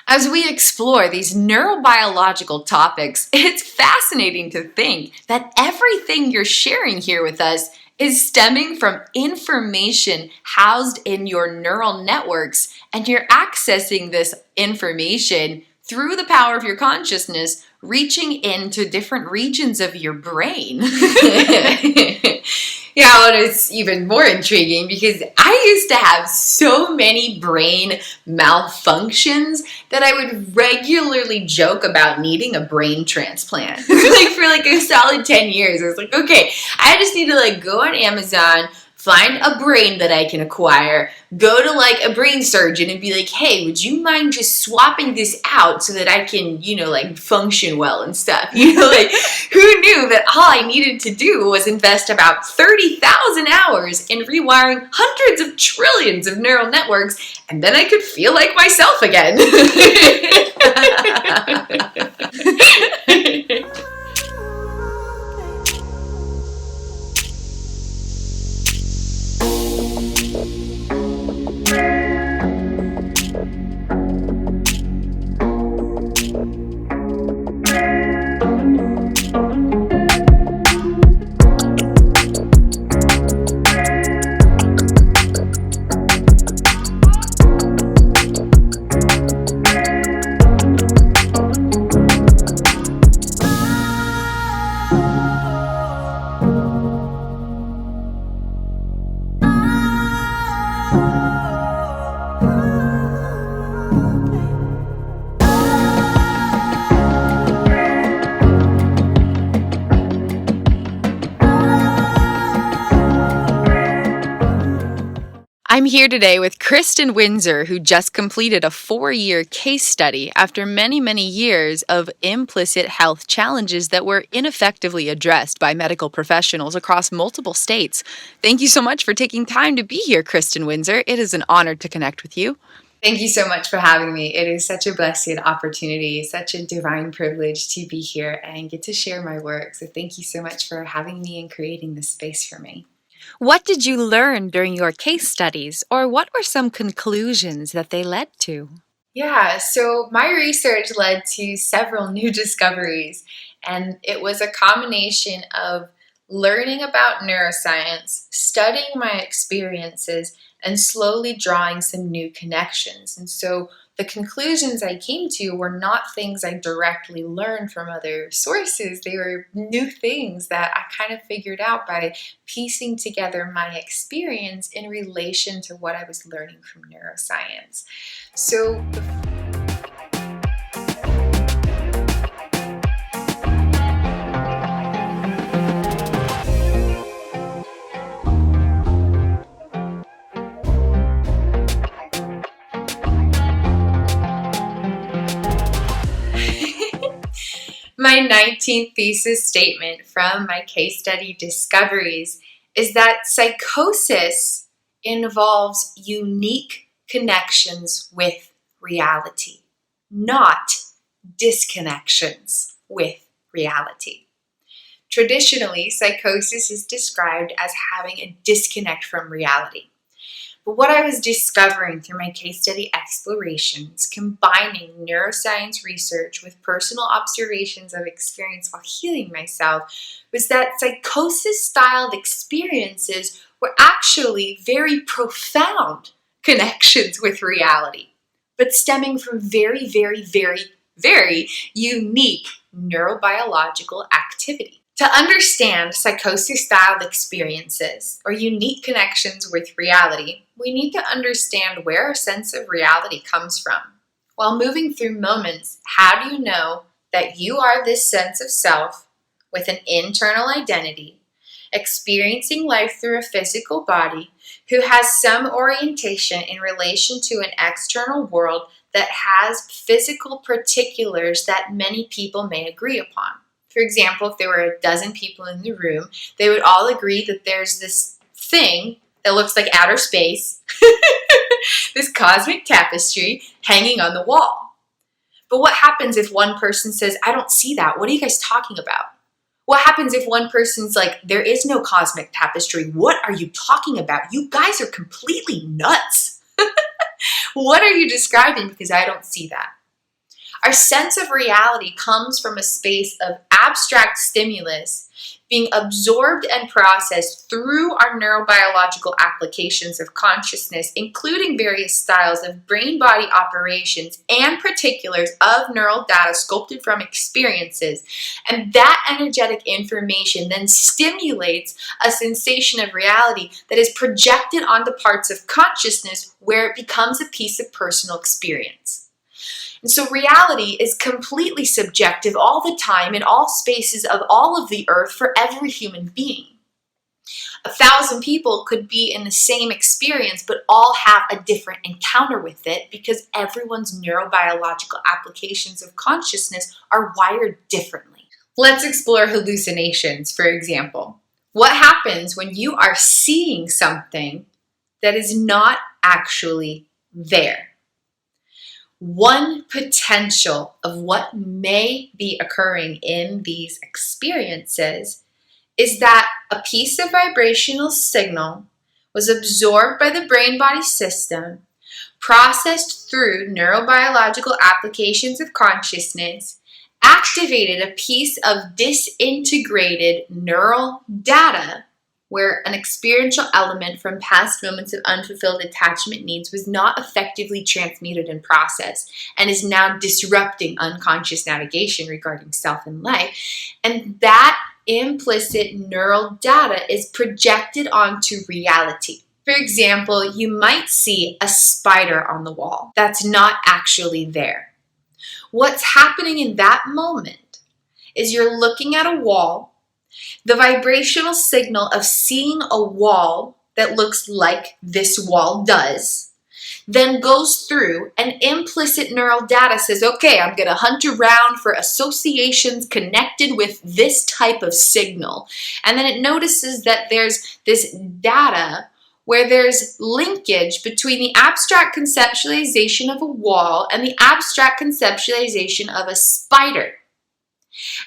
As we explore these neurobiological topics, it's fascinating to think that everything you're sharing here with us is stemming from information housed in your neural networks, and you're accessing this information through the power of your consciousness, reaching into different regions of your brain. Yeah, well, it's even more intriguing because I used to have so many brain malfunctions that I would regularly joke about needing a brain transplant. For a solid 10 years, I was like, okay, I just need to go on Amazon, find a brain that I can acquire, go to a brain surgeon and be like, hey, would you mind just swapping this out so that I can, function well and stuff? Who knew that all I needed to do was invest about 30,000 hours in rewiring hundreds of trillions of neural networks, and then I could feel like myself again. I'm here today with Kristin Windsor, who just completed a 4-year case study after many, many years of implicit health challenges that were ineffectively addressed by medical professionals across multiple states. Thank you so much for taking time to be here, Kristin Windsor. It is an honor to connect with you. Thank you so much for having me. It is such a blessed opportunity, such a divine privilege to be here and get to share my work. So thank you so much for having me and creating this space for me. What did you learn during your case studies, or what were some conclusions that they led to? Yeah, so my research led to several new discoveries, and it was a combination of learning about neuroscience, studying my experiences, and slowly drawing some new connections. And so the conclusions I came to were not things I directly learned from other sources. They were new things that I kind of figured out by piecing together my experience in relation to what I was learning from neuroscience. So my 19th thesis statement from my case study discoveries is that psychosis involves unique connections with reality, not disconnections with reality. Traditionally, psychosis is described as having a disconnect from reality. But what I was discovering through my case study explorations, combining neuroscience research with personal observations of experience while healing myself, was that psychosis-styled experiences were actually very profound connections with reality, but stemming from very, very, very, very unique neurobiological activity. To understand psychosis-styled experiences or unique connections with reality, we need to understand where our sense of reality comes from. While moving through moments, how do you know that you are this sense of self with an internal identity, experiencing life through a physical body, who has some orientation in relation to an external world that has physical particulars that many people may agree upon? For example, if there were a dozen people in the room, they would all agree that there's this thing that looks like outer space, this cosmic tapestry hanging on the wall. But what happens if one person says, I don't see that? What are you guys talking about? What happens if one person's like, there is no cosmic tapestry? What are you talking about? You guys are completely nuts. What are you describing? Because I don't see that. Our sense of reality comes from a space of abstract stimulus being absorbed and processed through our neurobiological applications of consciousness, including various styles of brain-body operations and particulars of neural data sculpted from experiences. And that energetic information then stimulates a sensation of reality that is projected onto parts of consciousness where it becomes a piece of personal experience. And so reality is completely subjective all the time in all spaces of all of the earth for every human being. 1,000 people could be in the same experience, but all have a different encounter with it because everyone's neurobiological applications of consciousness are wired differently. Let's explore hallucinations, for example. What happens when you are seeing something that is not actually there? One potential of what may be occurring in these experiences is that a piece of vibrational signal was absorbed by the brain-body system, processed through neurobiological applications of consciousness, activated a piece of disintegrated neural data where an experiential element from past moments of unfulfilled attachment needs was not effectively transmuted and processed and is now disrupting unconscious navigation regarding self and life. And that implicit neural data is projected onto reality. For example, you might see a spider on the wall that's not actually there. What's happening in that moment is you're looking at a wall. The vibrational signal of seeing a wall that looks like this wall does then goes through, and implicit neural data says, okay, I'm going to hunt around for associations connected with this type of signal. And then it notices that there's this data where there's linkage between the abstract conceptualization of a wall and the abstract conceptualization of a spider.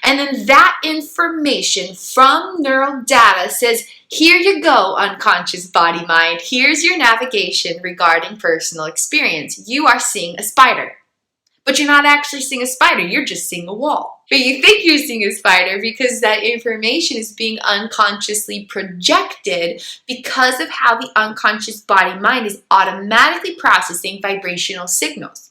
And then that information from neural data says, here you go, unconscious body mind. Here's your navigation regarding personal experience. You are seeing a spider. But you're not actually seeing a spider, you're just seeing a wall. But you think you're seeing a spider because that information is being unconsciously projected because of how the unconscious body mind is automatically processing vibrational signals.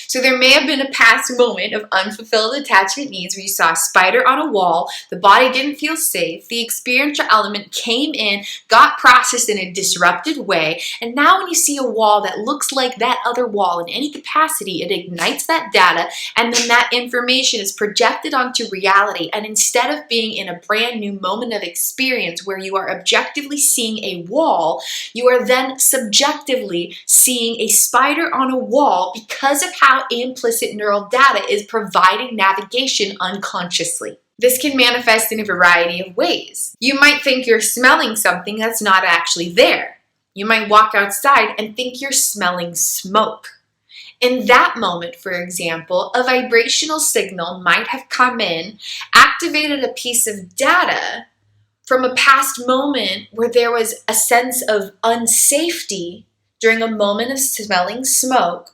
So there may have been a past moment of unfulfilled attachment needs where you saw a spider on a wall, the body didn't feel safe, the experiential element came in, got processed in a disrupted way, and now when you see a wall that looks like that other wall in any capacity, it ignites that data, and then that information is projected onto reality, and instead of being in a brand new moment of experience where you are objectively seeing a wall, you are then subjectively seeing a spider on a wall because of how implicit neural data is providing navigation unconsciously. This can manifest in a variety of ways. You might think you're smelling something that's not actually there. You might walk outside and think you're smelling smoke. In that moment, for example, a vibrational signal might have come in, activated a piece of data from a past moment where there was a sense of unsafety during a moment of smelling smoke.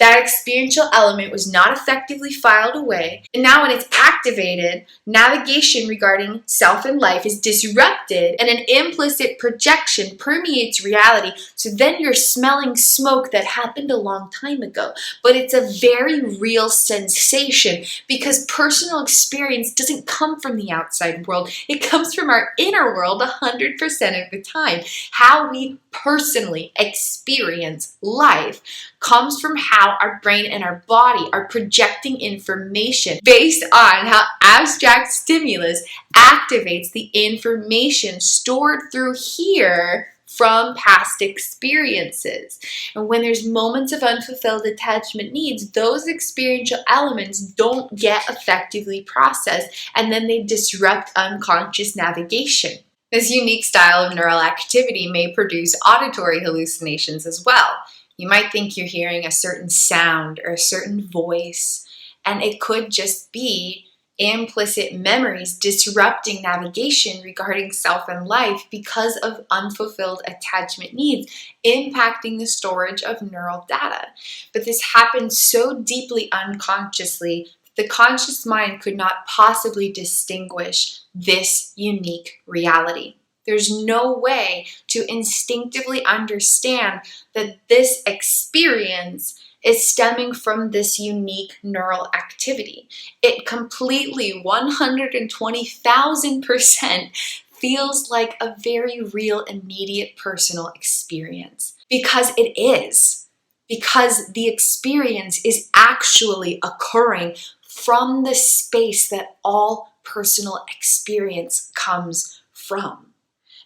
That experiential element was not effectively filed away, and now when it's activated, navigation regarding self and life is disrupted, and an implicit projection permeates reality, so then you're smelling smoke that happened a long time ago. But it's a very real sensation because personal experience doesn't come from the outside world, it comes from our inner world 100% of the time. How we personally experience life comes from how our brain and our body are projecting information based on how abstract stimulus activates the information stored through here from past experiences. And when there's moments of unfulfilled attachment needs, those experiential elements don't get effectively processed, and then they disrupt unconscious navigation. This unique style of neural activity may produce auditory hallucinations as well. You might think you're hearing a certain sound or a certain voice, and it could just be implicit memories disrupting navigation regarding self and life because of unfulfilled attachment needs, impacting the storage of neural data. But this happens so deeply unconsciously, the conscious mind could not possibly distinguish this unique reality. There's no way to instinctively understand that this experience is stemming from this unique neural activity. It completely 120,000% feels like a very real, immediate personal experience. Because it is. Because the experience is actually occurring from the space that all personal experience comes from.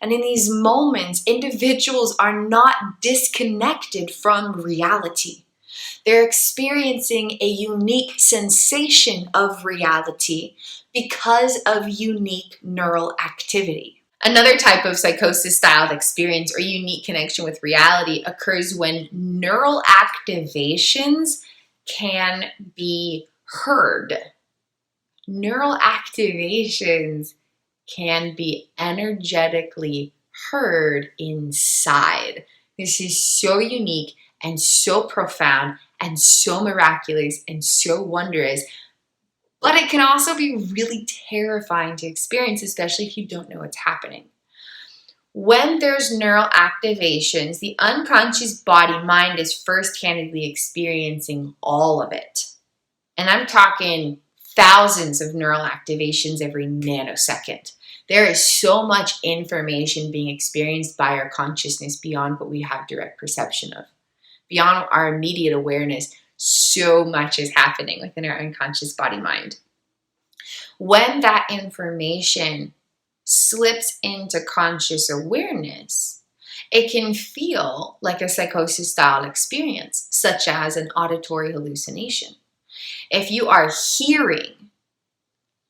And in these moments, individuals are not disconnected from reality. They're experiencing a unique sensation of reality because of unique neural activity. Another type of psychosis-styled experience or unique connection with reality occurs when neural activations can be heard. Neural activations can be energetically heard inside. This is so unique and so profound and so miraculous and so wondrous, but it can also be really terrifying to experience, especially if you don't know what's happening. When there's neural activations, the unconscious body-mind is first-handedly experiencing all of it. And I'm talking thousands of neural activations every nanosecond. There is so much information being experienced by our consciousness beyond what we have direct perception of. Beyond our immediate awareness, so much is happening within our unconscious body-mind. When that information slips into conscious awareness, it can feel like a psychosis-style experience, such as an auditory hallucination. If you are hearing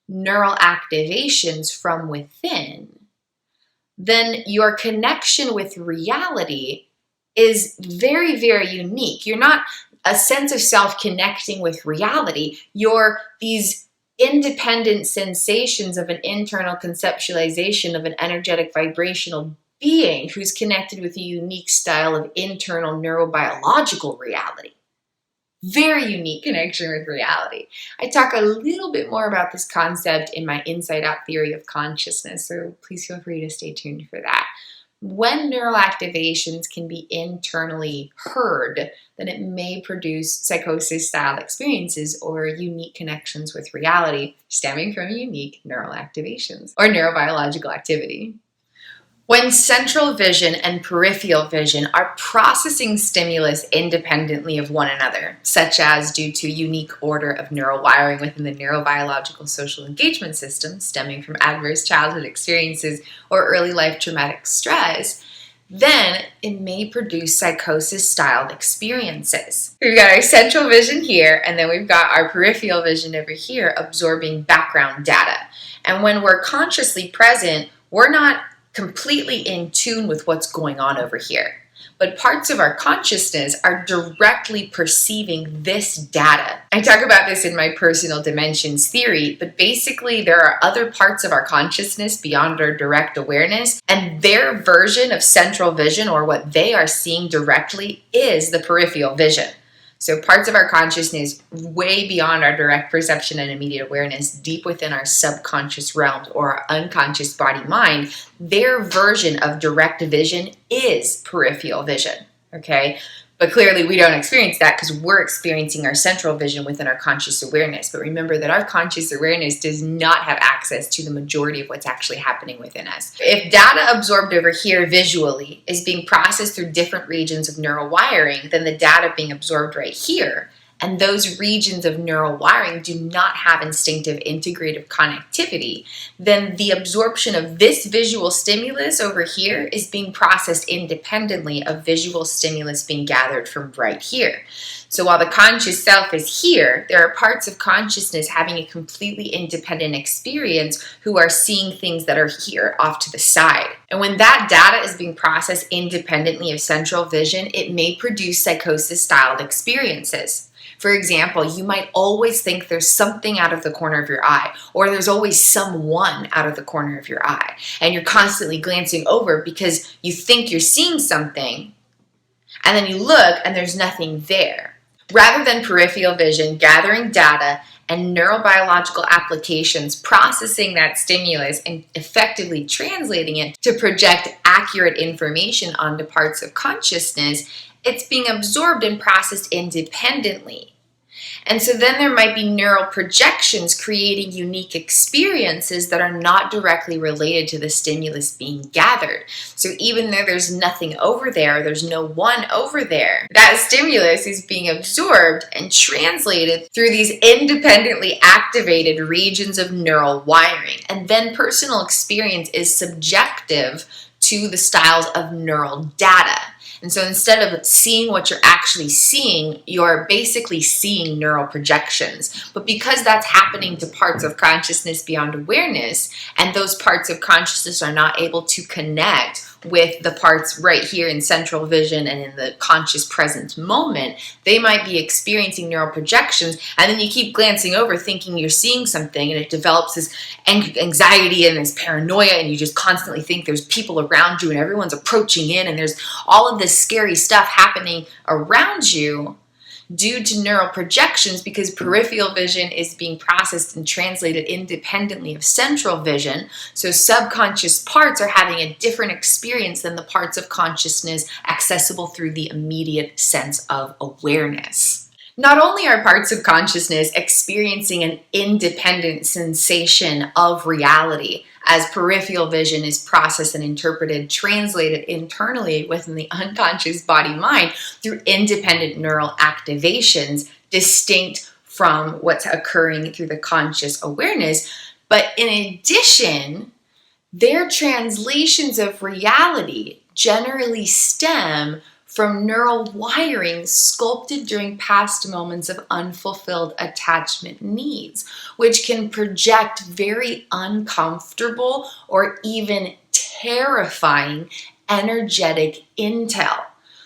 neural activations from within, then your connection with reality is very, very unique. You're not a sense of self connecting with reality. You're these independent sensations of an internal conceptualization of an energetic vibrational being who's connected with a unique style of internal neurobiological reality. Very unique connection with reality. I talk a little bit more about this concept in my Inside Out theory of consciousness, so please feel free to stay tuned for that. When neural activations can be internally heard, then it may produce psychosis-style experiences or unique connections with reality stemming from unique neural activations or neurobiological activity. When central vision and peripheral vision are processing stimulus independently of one another, such as due to unique order of neural wiring within the neurobiological social engagement system stemming from adverse childhood experiences or early life traumatic stress, then it may produce psychosis-styled experiences. We've got our central vision here, and then we've got our peripheral vision over here absorbing background data. And when we're consciously present, we're not completely in tune with what's going on over here. But parts of our consciousness are directly perceiving this data. I talk about this in my personal dimensions theory, but basically there are other parts of our consciousness beyond our direct awareness, and their version of central vision, or what they are seeing directly, is the peripheral vision. So parts of our consciousness way beyond our direct perception and immediate awareness, deep within our subconscious realms or our unconscious body-mind, their version of direct vision is peripheral vision, okay? But clearly we don't experience that because we're experiencing our central vision within our conscious awareness. But remember that our conscious awareness does not have access to the majority of what's actually happening within us. If data absorbed over here visually is being processed through different regions of neural wiring than the data being absorbed right here, and those regions of neural wiring do not have instinctive integrative connectivity, then the absorption of this visual stimulus over here is being processed independently of visual stimulus being gathered from right here. So while the conscious self is here, there are parts of consciousness having a completely independent experience who are seeing things that are here off to the side. And when that data is being processed independently of central vision, it may produce psychosis-styled experiences. For example, you might always think there's something out of the corner of your eye, or there's always someone out of the corner of your eye, and you're constantly glancing over because you think you're seeing something, and then you look and there's nothing there. Rather than peripheral vision gathering data and neurobiological applications processing that stimulus and effectively translating it to project accurate information onto parts of consciousness, it's being absorbed and processed independently. And so then there might be neural projections creating unique experiences that are not directly related to the stimulus being gathered. So even though there's nothing over there, there's no one over there, that stimulus is being absorbed and translated through these independently activated regions of neural wiring. And then personal experience is subjective to the styles of neural data. And so instead of seeing what you're actually seeing, you're basically seeing neural projections. But because that's happening to parts of consciousness beyond awareness, and those parts of consciousness are not able to connect with the parts right here in central vision and in the conscious present moment, they might be experiencing neural projections, and then you keep glancing over thinking you're seeing something, and it develops this anxiety and this paranoia, and you just constantly think there's people around you and everyone's approaching in, and there's all of this scary stuff happening around you due to neural projections, because peripheral vision is being processed and translated independently of central vision. So subconscious parts are having a different experience than the parts of consciousness accessible through the immediate sense of awareness. Not only are parts of consciousness experiencing an independent sensation of reality, as peripheral vision is processed and interpreted, translated internally within the unconscious body-mind through independent neural activations distinct from what's occurring through the conscious awareness. But in addition, their translations of reality generally stem from neural wiring sculpted during past moments of unfulfilled attachment needs, which can project very uncomfortable or even terrifying energetic intel.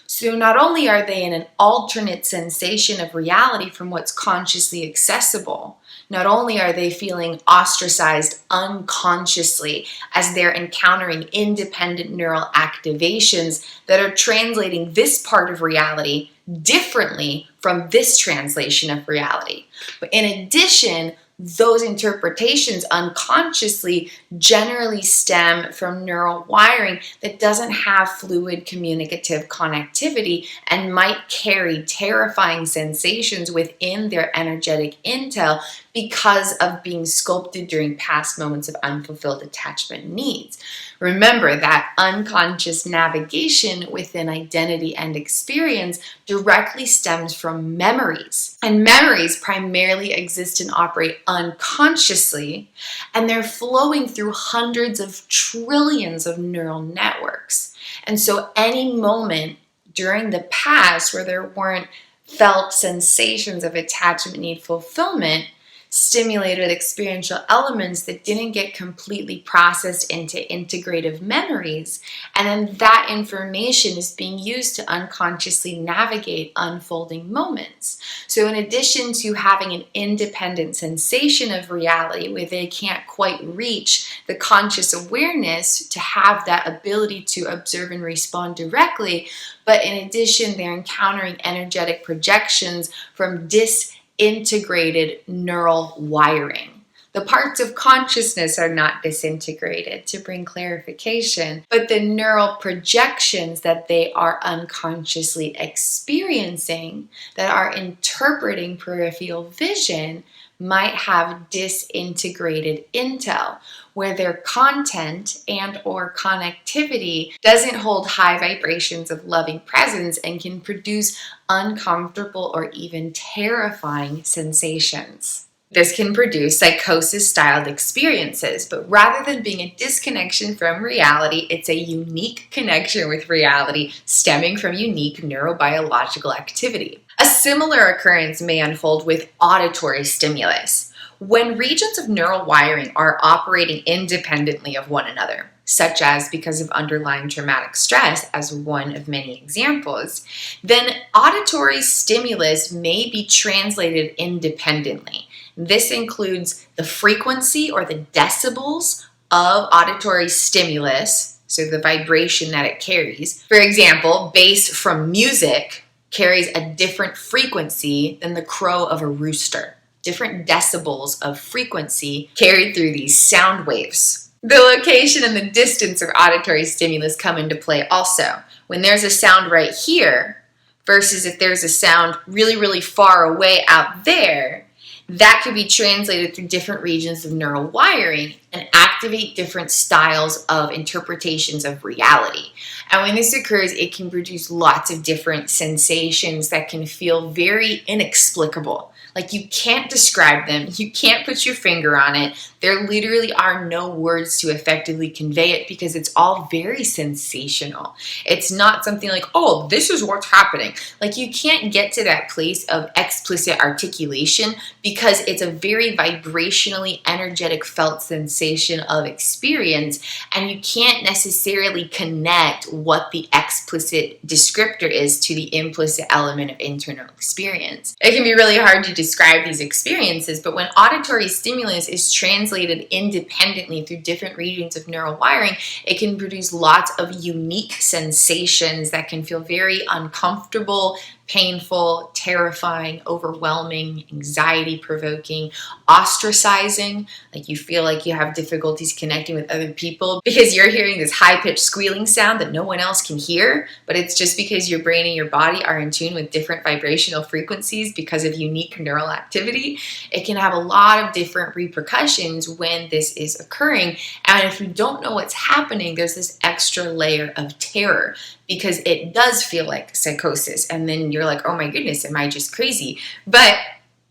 So not only are they in an alternate sensation of reality from what's consciously accessible, not only are they feeling ostracized unconsciously as they're encountering independent neural activations that are translating this part of reality differently from this translation of reality, but in addition, those interpretations unconsciously generally stem from neural wiring that doesn't have fluid communicative connectivity and might carry terrifying sensations within their energetic intel because of being sculpted during past moments of unfulfilled attachment needs. Remember that unconscious navigation within identity and experience directly stems from memories. And memories primarily exist and operate unconsciously, and they're flowing through hundreds of trillions of neural networks. And so any moment during the past where there weren't felt sensations of attachment need fulfillment stimulated experiential elements that didn't get completely processed into integrative memories, and then that information is being used to unconsciously navigate unfolding moments. So in addition to having an independent sensation of reality where they can't quite reach the conscious awareness to have that ability to observe and respond directly, but in addition they're encountering energetic projections from disintegrated neural wiring. The parts of consciousness are not disintegrated, to bring clarification, but the neural projections that they are unconsciously experiencing that are interpreting peripheral vision might have disintegrated intel, where their content and or connectivity doesn't hold high vibrations of loving presence and can produce uncomfortable or even terrifying sensations. This can produce psychosis-styled experiences, but rather than being a disconnection from reality, it's a unique connection with reality stemming from unique neurobiological activity. A similar occurrence may unfold with auditory stimulus, when regions of neural wiring are operating independently of one another, such as because of underlying traumatic stress as one of many examples, then auditory stimulus may be translated independently. This includes the frequency or the decibels of auditory stimulus, so the vibration that it carries. For example, bass from music carries a different frequency than the crow of a rooster. Different decibels of frequency carried through these sound waves. The location and the distance of auditory stimulus come into play also. When there's a sound right here versus if there's a sound really, really far away out there, that could be translated through different regions of neural wiring and activate different styles of interpretations of reality. And when this occurs, it can produce lots of different sensations that can feel very inexplicable. Like you can't describe them, you can't put your finger on it. There literally are no words to effectively convey it because it's all very sensational. It's not something like, oh, this is what's happening. Like you can't get to that place of explicit articulation because it's a very vibrationally energetic felt sensation of experience, and you can't necessarily connect what the explicit descriptor is to the implicit element of internal experience. It can be really hard to describe these experiences, but when auditory stimulus is translated independently through different regions of neural wiring, it can produce lots of unique sensations that can feel very uncomfortable, painful, terrifying, overwhelming, anxiety-provoking, ostracizing, like you feel like you have difficulties connecting with other people because you're hearing this high-pitched squealing sound that no one else can hear, but it's just because your brain and your body are in tune with different vibrational frequencies because of unique neural activity. It can have a lot of different repercussions when this is occurring, and if you don't know what's happening, there's this extra layer of terror because it does feel like psychosis, and then you're like, oh my goodness, am I just crazy? But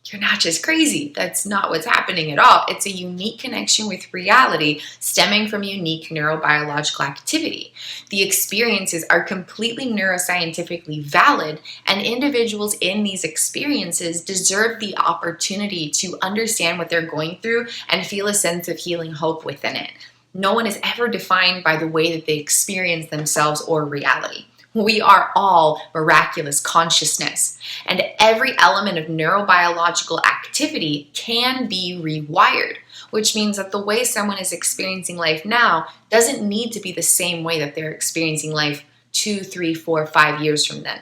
you're not just crazy. That's not what's happening at all. It's a unique connection with reality stemming from unique neurobiological activity. The experiences are completely neuroscientifically valid, and individuals in these experiences deserve the opportunity to understand what they're going through and feel a sense of healing hope within it. No one is ever defined by the way that they experience themselves or reality. We are all miraculous consciousness, and every element of neurobiological activity can be rewired, which means that the way someone is experiencing life now doesn't need to be the same way that they're experiencing life 2, 3, 4, 5 years from then.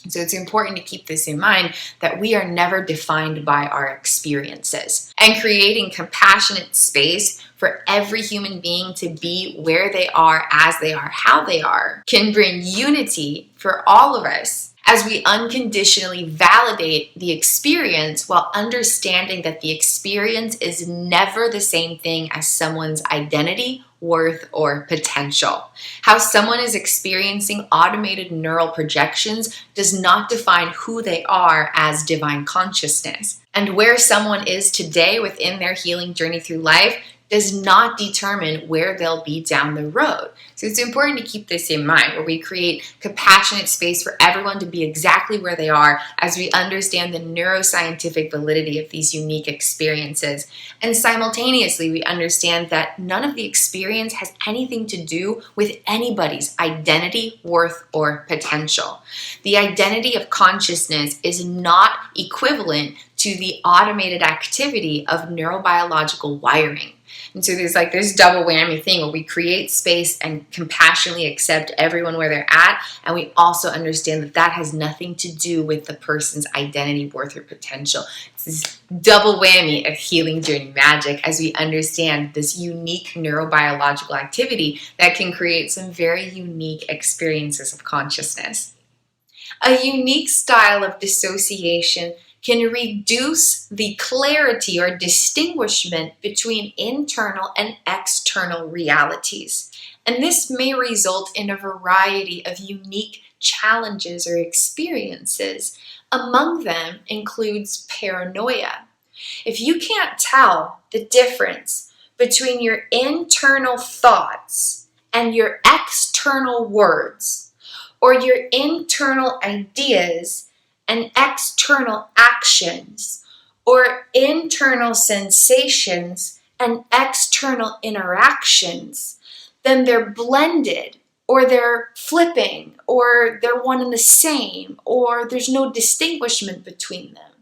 So it's important to keep this in mind that we are never defined by our experiences. And creating compassionate space for every human being to be where they are, as they are, how they are, can bring unity for all of us as we unconditionally validate the experience while understanding that the experience is never the same thing as someone's identity, worth, or potential. How someone is experiencing automated neural projections does not define who they are as divine consciousness. And where someone is today within their healing journey through life does not determine where they'll be down the road. So it's important to keep this in mind, where we create compassionate space for everyone to be exactly where they are as we understand the neuroscientific validity of these unique experiences. And simultaneously, we understand that none of the experience has anything to do with anybody's identity, worth, or potential. The identity of consciousness is not equivalent to the automated activity of neurobiological wiring. And so there's like this double whammy thing where we create space and compassionately accept everyone where they're at, and we also understand that that has nothing to do with the person's identity, worth, or potential. It's this double whammy of healing journey magic as we understand this unique neurobiological activity that can create some very unique experiences of consciousness. A unique style of dissociation can reduce the clarity or distinguishment between internal and external realities. And this may result in a variety of unique challenges or experiences. Among them includes paranoia. If you can't tell the difference between your internal thoughts and your external words, or your internal ideas and external actions, or internal sensations and external interactions, then they're blended, or they're flipping, or they're one and the same, or there's no distinguishment between them.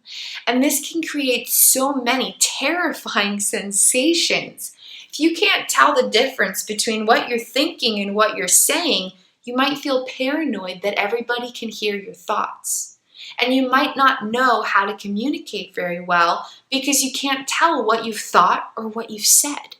And this can create so many terrifying sensations. If you can't tell the difference between what you're thinking and what you're saying, you might feel paranoid that everybody can hear your thoughts. And you might not know how to communicate very well because you can't tell what you've thought or what you've said.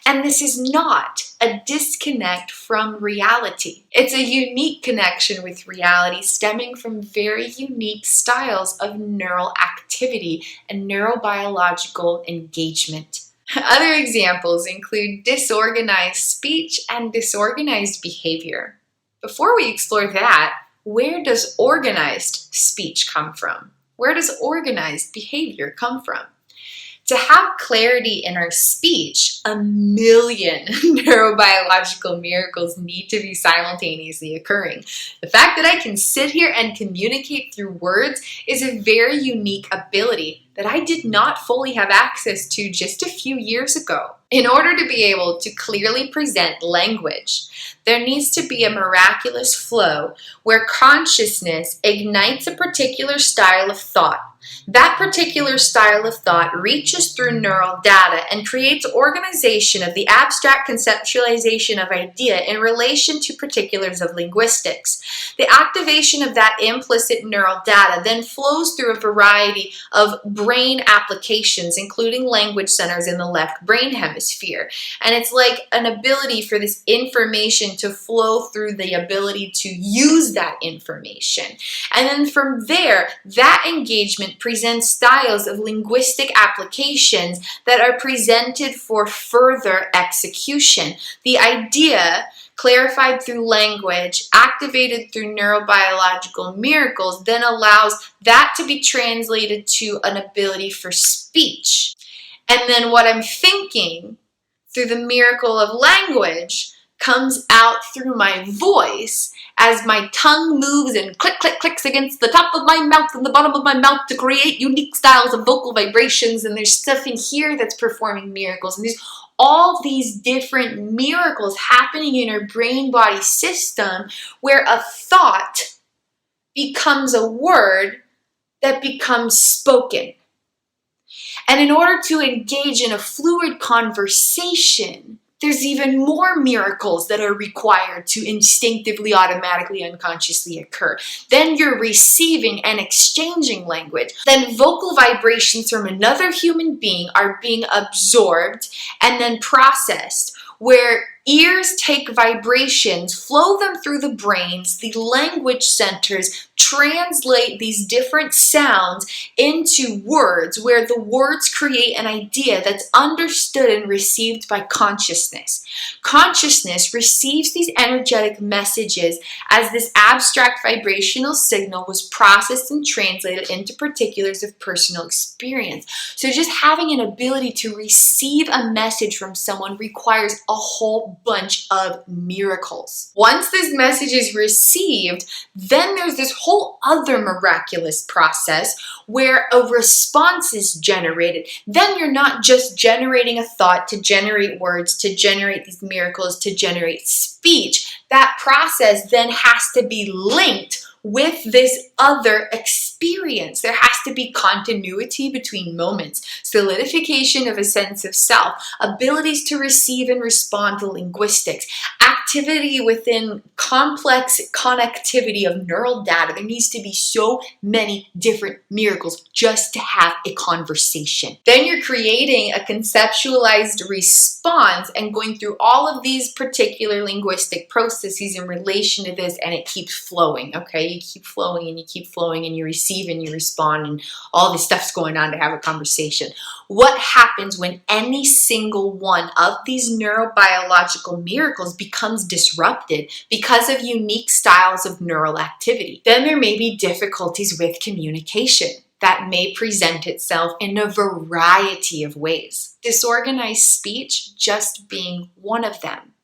And this is not a disconnect from reality. It's a unique connection with reality stemming from very unique styles of neural activity and neurobiological engagement. Other examples include disorganized speech and disorganized behavior. Before we explore that, where does organized speech come from? Where does organized behavior come from? To have clarity in our speech, 1,000,000 neurobiological miracles need to be simultaneously occurring. The fact that I can sit here and communicate through words is a very unique ability that I did not fully have access to just a few years ago. In order to be able to clearly present language, there needs to be a miraculous flow where consciousness ignites a particular style of thought. That particular style of thought reaches through neural data and creates organization of the abstract conceptualization of idea in relation to particulars of linguistics. The activation of that implicit neural data then flows through a variety of brain applications, including language centers in the left brain hemisphere. And it's like an ability for this information to flow through the ability to use that information. And then from there, that engagement presents styles of linguistic applications that are presented for further execution. The idea, clarified through language, activated through neurobiological miracles, then allows that to be translated to an ability for speech. And then what I'm thinking through the miracle of language comes out through my voice as my tongue moves and clicks against the top of my mouth and the bottom of my mouth to create unique styles of vocal vibrations. And there's stuff in here that's performing miracles. And there's all these different miracles happening in our brain-body system where a thought becomes a word that becomes spoken. And in order to engage in a fluid conversation, there's even more miracles that are required to instinctively, automatically, unconsciously occur. Then you're receiving and exchanging language. Then vocal vibrations from another human being are being absorbed and then processed, where ears take vibrations, flow them through the brains, the language centers translate these different sounds into words, where the words create an idea that's understood and received by consciousness. Consciousness receives these energetic messages as this abstract vibrational signal was processed and translated into particulars of personal experience. So just having an ability to receive a message from someone requires a whole bunch of miracles. Once this message is received, then there's this whole other miraculous process where a response is generated. Then you're not just generating a thought to generate words, to generate these miracles, to generate speech. That process then has to be linked with this other experience. There has to be continuity between moments, solidification of a sense of self, abilities to receive and respond to linguistics, activity within complex connectivity of neural data. There needs to be so many different miracles just to have a conversation. Then you're creating a conceptualized response and going through all of these particular linguistic processes in relation to this, and it keeps flowing, okay? You keep flowing and you keep flowing and you receive and you respond and all this stuff's going on to have a conversation. What happens when any single one of these neurobiological miracles becomes disrupted because of unique styles of neural activity? Then there may be difficulties with communication that may present itself in a variety of ways. Disorganized speech just being one of them.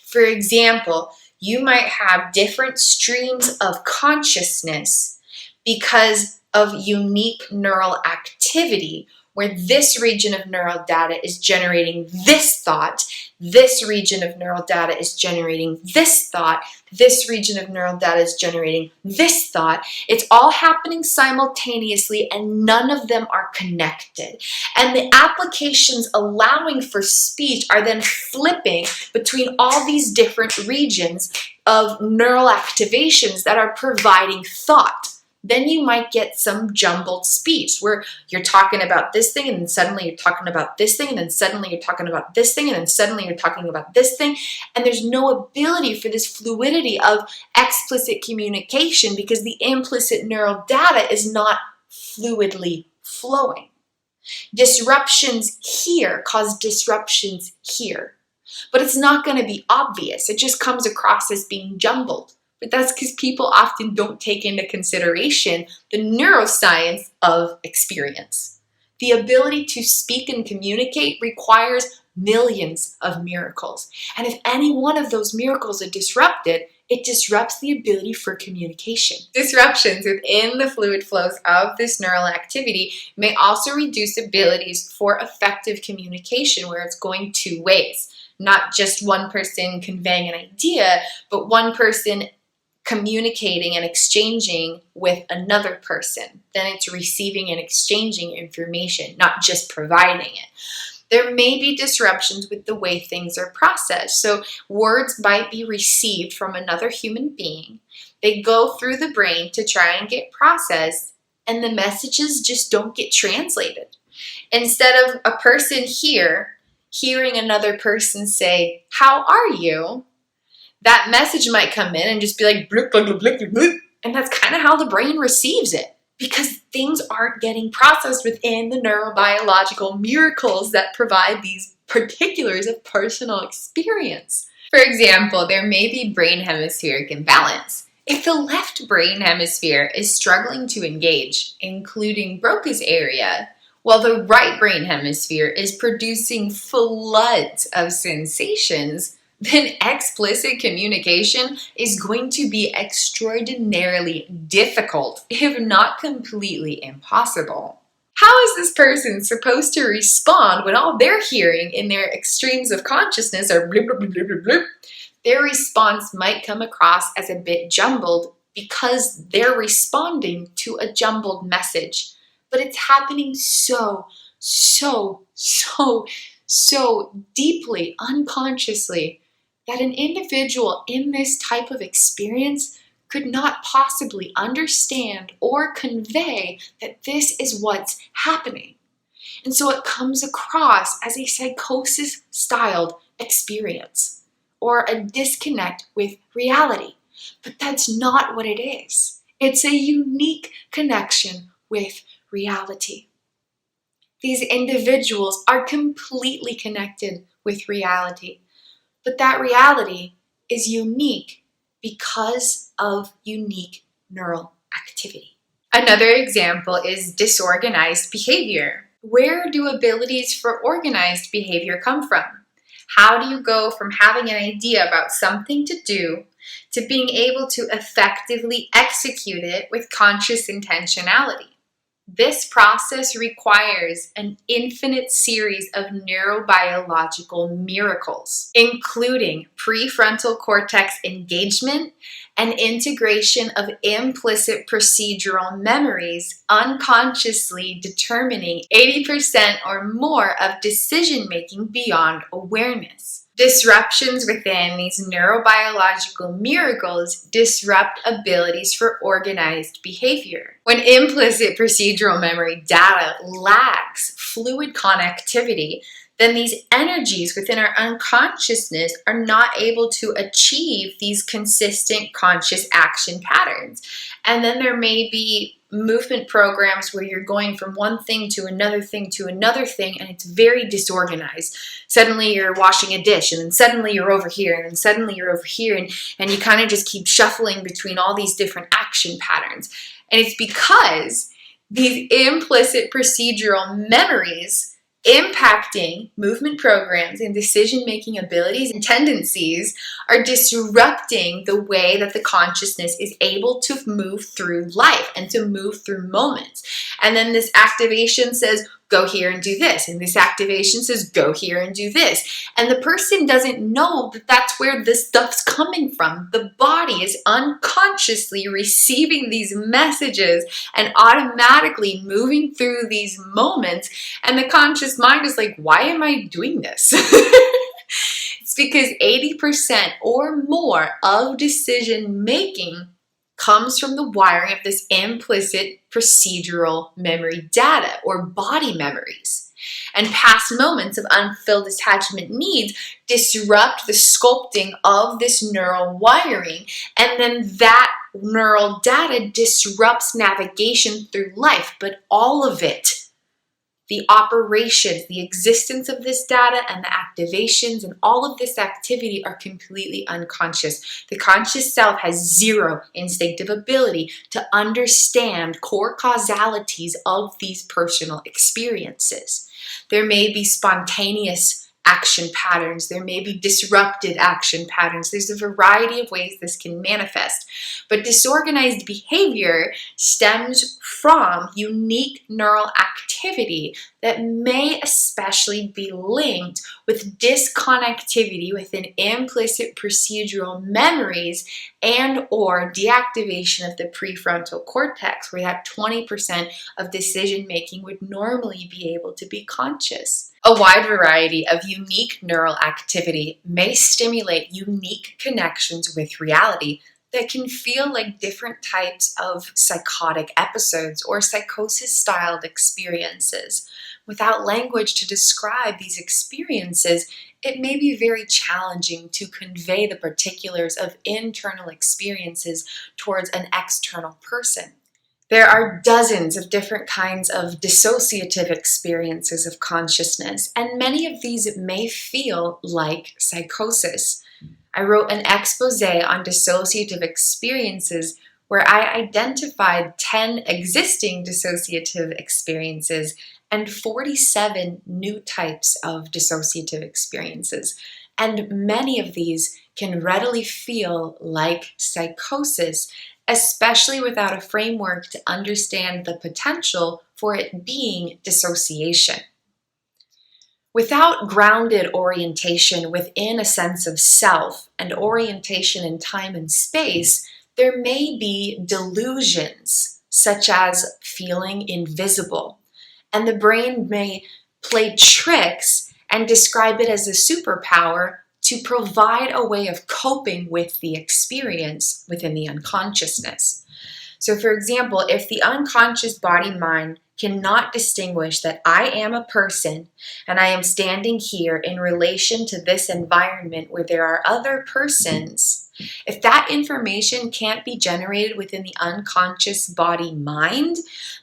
For example, you might have different streams of consciousness because of unique neural activity, where this region of neural data is generating this thought, this region of neural data is generating this thought, this region of neural data is generating this thought. It's all happening simultaneously and none of them are connected. And the applications allowing for speech are then flipping between all these different regions of neural activations that are providing thought. Then you might get some jumbled speech where you're talking about this thing and then suddenly you're talking about this thing and then suddenly you're talking about this thing and then suddenly you're talking about this thing. And there's no ability for this fluidity of explicit communication because the implicit neural data is not fluidly flowing. Disruptions here cause disruptions here, but it's not going to be obvious. It just comes across as being jumbled. But that's because people often don't take into consideration the neuroscience of experience. The ability to speak and communicate requires millions of miracles. And if any one of those miracles are disrupted, it disrupts the ability for communication. Disruptions within the fluid flows of this neural activity may also reduce abilities for effective communication, where it's going two ways. Not just one person conveying an idea, but one person communicating and exchanging with another person. Then it's receiving and exchanging information, not just providing it. There may be disruptions with the way things are processed. So words might be received from another human being. They go through the brain to try and get processed, and the messages just don't get translated. Instead of a person here hearing another person say, "How are you?" that message might come in and just be like, bloop, bloop, bloop, bloop, bloop. And that's kind of how the brain receives it, because things aren't getting processed within the neurobiological miracles that provide these particulars of personal experience. For example, there may be brain hemispheric imbalance. If the left brain hemisphere is struggling to engage, including Broca's area, while the right brain hemisphere is producing floods of sensations, then explicit communication is going to be extraordinarily difficult, if not completely impossible. How is this person supposed to respond when all they're hearing in their extremes of consciousness are blip, blip, blip, blip, blip? Their response might come across as a bit jumbled because they're responding to a jumbled message. But it's happening so deeply, unconsciously, that an individual in this type of experience could not possibly understand or convey that this is what's happening. And so it comes across as a psychosis-styled experience or a disconnect with reality. But that's not what it is. It's a unique connection with reality. These individuals are completely connected with reality. But that reality is unique because of unique neural activity. Another example is disorganized behavior. Where do abilities for organized behavior come from? How do you go from having an idea about something to do to being able to effectively execute it with conscious intentionality? This process requires an infinite series of neurobiological miracles, including prefrontal cortex engagement and integration of implicit procedural memories, unconsciously determining 80% or more of decision-making beyond awareness. Disruptions within these neurobiological miracles disrupt abilities for organized behavior. When implicit procedural memory data lacks fluid connectivity, then these energies within our unconsciousness are not able to achieve these consistent conscious action patterns. And then there may be movement programs where you're going from one thing to another thing to another thing, and it's very disorganized. Suddenly you're washing a dish, and then suddenly you're over here, and then suddenly you're over here, and you kind of just keep shuffling between all these different action patterns. And it's because these implicit procedural memories impacting movement programs and decision-making abilities and tendencies are disrupting the way that the consciousness is able to move through life and to move through moments. And then this activation says, go here and do this. And this activation says, go here and do this. And the person doesn't know that that's where this stuff's coming from. The body is unconsciously receiving these messages and automatically moving through these moments. And the conscious mind is like, why am I doing this? It's because 80% or more of decision making comes from the wiring of this implicit procedural memory data or body memories. And past moments of unfulfilled attachment needs disrupt the sculpting of this neural wiring, and then that neural data disrupts navigation through life. But all of it, the operations, the existence of this data and the activations and all of this activity are completely unconscious. The conscious self has zero instinctive ability to understand core causalities of these personal experiences. There may be spontaneous action patterns. There may be disrupted action patterns. There's a variety of ways this can manifest. But disorganized behavior stems from unique neural activity that may especially be linked with disconnectivity within implicit procedural memories and or deactivation of the prefrontal cortex, where that 20% of decision making would normally be able to be conscious. A wide variety of unique neural activity may stimulate unique connections with reality that can feel like different types of psychotic episodes or psychosis-styled experiences. Without language to describe these experiences, it may be very challenging to convey the particulars of internal experiences towards an external person. There are dozens of different kinds of dissociative experiences of consciousness, and many of these may feel like psychosis. I wrote an expose on dissociative experiences where I identified 10 existing dissociative experiences and 47 new types of dissociative experiences. And many of these can readily feel like psychosis, especially without a framework to understand the potential for it being dissociation. Without grounded orientation within a sense of self and orientation in time and space, there may be delusions, such as feeling invisible, and the brain may play tricks and describe it as a superpower to provide a way of coping with the experience within the unconsciousness. So for example, if the unconscious body-mind cannot distinguish that I am a person and I am standing here in relation to this environment where there are other persons, if that information can't be generated within the unconscious body-mind,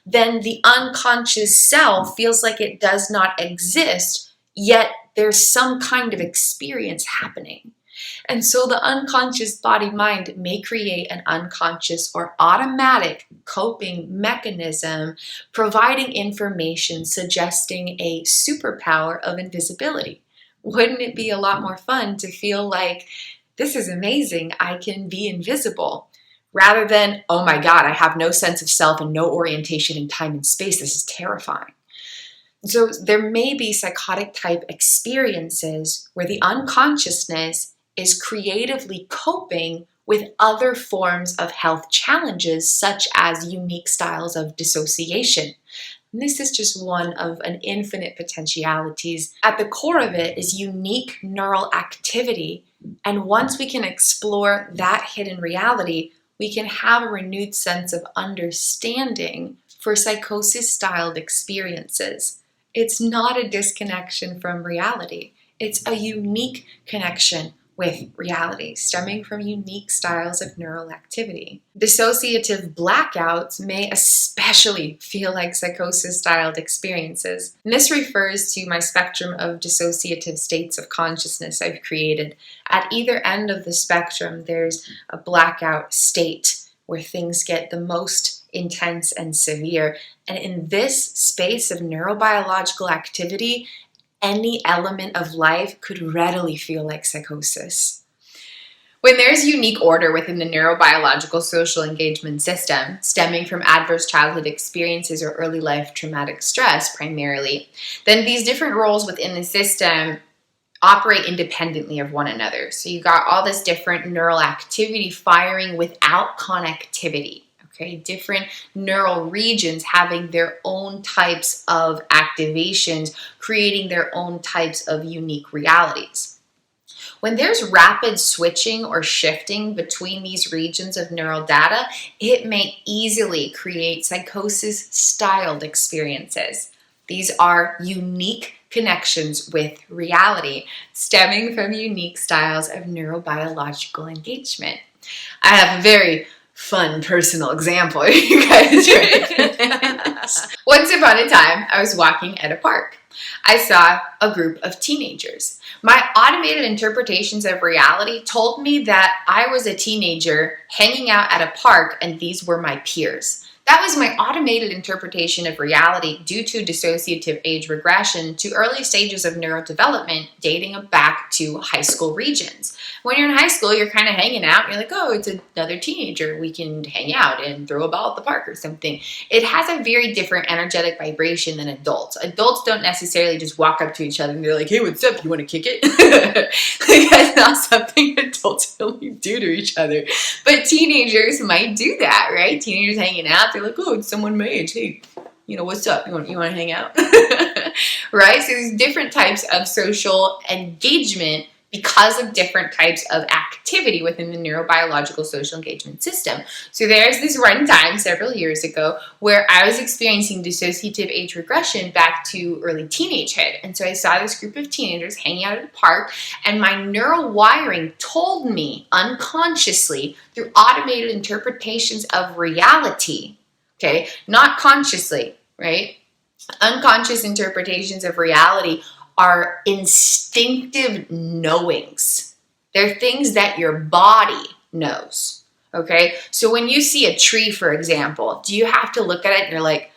then the unconscious self feels like it does not exist, yet there's some kind of experience happening. And so the unconscious body-mind may create an unconscious or automatic coping mechanism, providing information suggesting a superpower of invisibility. Wouldn't it be a lot more fun to feel like, this is amazing, I can be invisible, rather than, oh my God, I have no sense of self and no orientation in time and space, this is terrifying. So there may be psychotic type experiences where the unconsciousness is creatively coping with other forms of health challenges, such as unique styles of dissociation. And this is just one of an infinite potentialities. At the core of it is unique neural activity. And once we can explore that hidden reality, we can have a renewed sense of understanding for psychosis-styled experiences. It's not a disconnection from reality. It's a unique connection with reality, stemming from unique styles of neural activity. Dissociative blackouts may especially feel like psychosis-styled experiences. And this refers to my spectrum of dissociative states of consciousness I've created. At either end of the spectrum, there's a blackout state where things get the most intense, and severe. And in this space of neurobiological activity, any element of life could readily feel like psychosis. When there's unique order within the neurobiological social engagement system, stemming from adverse childhood experiences or early life traumatic stress primarily, then these different roles within the system operate independently of one another. So you got all this different neural activity firing without connectivity. Okay, different neural regions having their own types of activations, creating their own types of unique realities. When there's rapid switching or shifting between these regions of neural data, it may easily create psychosis-styled experiences. These are unique connections with reality, stemming from unique styles of neurobiological engagement. I have a very fun personal example you guys recognize. Once upon a time, I was walking at a park. I saw a group of teenagers. My automated interpretations of reality told me that I was a teenager hanging out at a park and these were my peers. That was my automated interpretation of reality due to dissociative age regression to early stages of neurodevelopment dating back to high school regions. When you're in high school, you're kind of hanging out and you're like, oh, it's another teenager. We can hang out and throw a ball at the park or something. It has a very different energetic vibration than adults. Adults don't necessarily just walk up to each other and they're like, hey, what's up? You want to kick it? That's not something adults really do to each other. But teenagers might do that, right? Teenagers hanging out, they're like, oh, it's someone my age. Hey, what's up? You want to hang out? Right? So there's different types of social engagement because of different types of activity within the neurobiological social engagement system. So there's this run time several years ago where I was experiencing dissociative age regression back to early teenagehood. And so I saw this group of teenagers hanging out at a park, and my neural wiring told me unconsciously through automated interpretations of reality, okay, not consciously, right? Unconscious interpretations of reality are instinctive knowings. They're things that your body knows, okay? So when you see a tree, for example, do you have to look at it and you're like,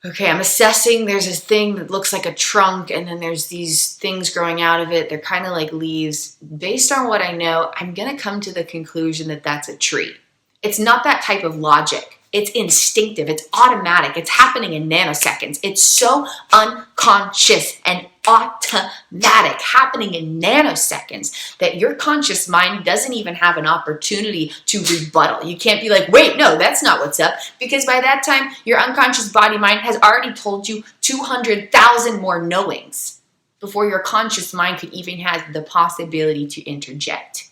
okay, I'm assessing, there's this thing that looks like a trunk and then there's these things growing out of it. They're kind of like leaves. Based on what I know, I'm going to come to the conclusion that that's a tree. It's not that type of logic. It's instinctive. It's automatic. It's happening in nanoseconds. It's so unconscious and automatic, happening in nanoseconds, that your conscious mind doesn't even have an opportunity to rebuttal. You can't be like, wait, no, that's not what's up. Because by that time, your unconscious body mind has already told you 200,000 more knowings before your conscious mind could even have the possibility to interject.